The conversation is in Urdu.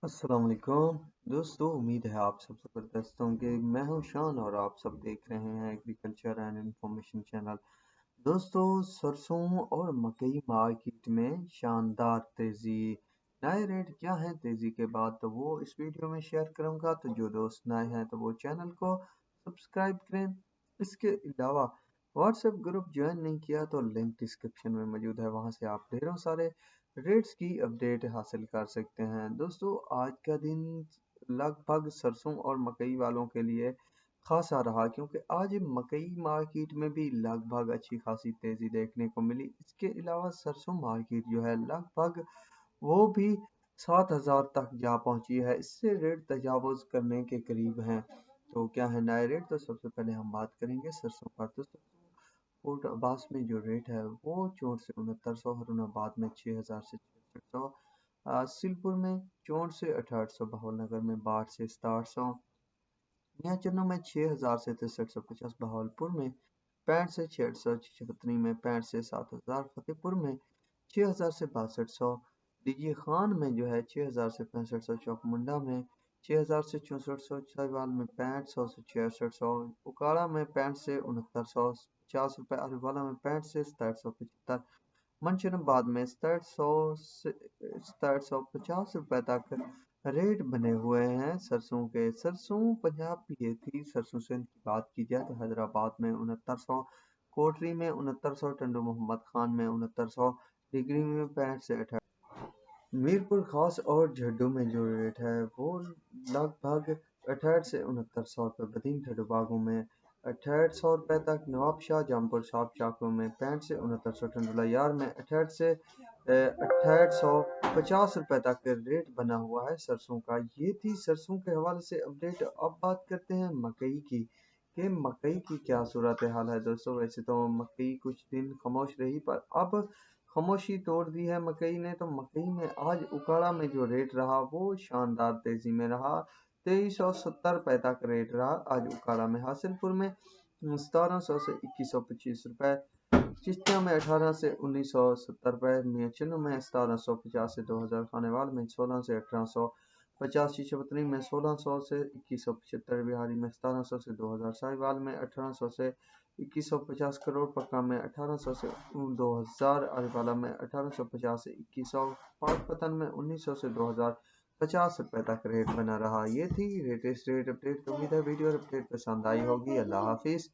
السلام علیکم دوستو، امید ہے آپ سب زبردست ہوں گے۔ میں ہوں شان اور آپ سب دیکھ رہے ہیں ایگریکلچر اینڈ انفارمیشن چینل۔ دوستو، سرسوں اور مکئی مارکیٹ میں شاندار تیزی۔ نئے ریٹ کیا ہیں تیزی کے بعد، تو وہ اس ویڈیو میں شیئر کروں گا۔ تو جو دوست نئے ہیں تو وہ چینل کو سبسکرائب کریں۔ اس کے علاوہ واٹس ایپ گروپ جوائن نہیں کیا تو لنک ڈسکرپشن میں موجود ہے، وہاں سے آپ ڈھیروں سارے ریٹس کی اپڈیٹ حاصل کر سکتے ہیں۔ دوستو، آج کا دن لگ بھگ سرسوں اور مکئی والوں کے لیے خاصا رہا، کیونکہ آج مکئی مارکیٹ میں بھی لگ بھگ اچھی خاصی تیزی دیکھنے کو ملی۔ اس کے علاوہ سرسوں مارکیٹ جو ہے لگ بھگ وہ بھی 7,000 تک جا پہنچی ہے، اس سے ریٹ تجاوز کرنے کے قریب ہیں۔ تو کیا ہے نئے ریٹ، تو سب سے پہلے ہم بات کریں گے سرسوں پر۔ تو کوٹ عباس میں جو ریٹ ہے وہ 64 سے 6900، ہرون آباد میں 6000 سے 6600، سلپور میں 64 سے 6800، بہول نگر میں 62 سے 6700، میاں چنو میں 6000 سے 6350، بہول پور میں 65 سے 6600، چچپتنی میں 65 سے 7000، فتح پور میں 6000 سے 6200، ڈی جی خان میں جو ہے 6000 سے 6500، چوک منڈا میں 6000 سے 6400، چاہیوال میں 6500 سے 6600، اکاڑا میں 65 سے 6900 50 روپے، اروالہ میں 65 سے 6775، منشن آباد میں 6700 سے 6750 روپے تک ریٹ بنے ہوئے ہیں سرسوں کے۔ سرسوں پنجاب کی یہ تھی۔ سرسوں سندھ کی بات کی جائے تو حیدرآباد میں 6900، کوٹری میں 6900، ٹنڈو محمد خان میں 6900، ڈگری میں 65 سے 68۔ میرپور خاص اور جھڈو میں جو ریٹ ہے وہ لگ بھگ 68 سے 6900 روپے، بدین ٹھڈو باغوں میں 6800 روپے تک، نواب شاہ جامپور صاحب چاکوں میں 65 سے 6900، ٹنڈولا یار میں 68 سے 6850 روپے تک ریٹ بنا ہوا ہے سرسوں کا۔ یہ تھی سرسوں کے حوالے سے اپڈیٹ۔ اب بات کرتے ہیں مکئی کی، کہ مکئی کی کیا صورتحال ہے دوستو۔ ویسے تو مکئی کچھ دن خاموش رہی، پر اب خاموشی توڑ دی ہے مکئی نے۔ تو مکئی میں آج اکاڑا میں جو ریٹ رہا وہ شاندار تیزی میں رہا، 2370 روپے تک ریٹ رہا آج اکاڑا میں۔ حاصل پور میں 1700 سے 2125 روپے، چشتیاں میں 18 سے 1970 روپے، میاں چنو میں 1750 سے 2000، خانیوال میں 16 سے 1850، چچپتنی میں 1600 سے 2175، بہاری میں 1700 سے 2000، ساہیوال میں 1800 سے 2150، کروڑ پکا میں 1800 سے 2000، اروالہ میں 1850 سے 2100، پاک پتن میں 1900 سے 2050 روپے تک ریٹ بنا رہا۔ یہ تھی ریٹ اپڈیٹ۔ امید ہے ویڈیو اور اپڈیٹ پسند آئی ہوگی۔ اللہ حافظ۔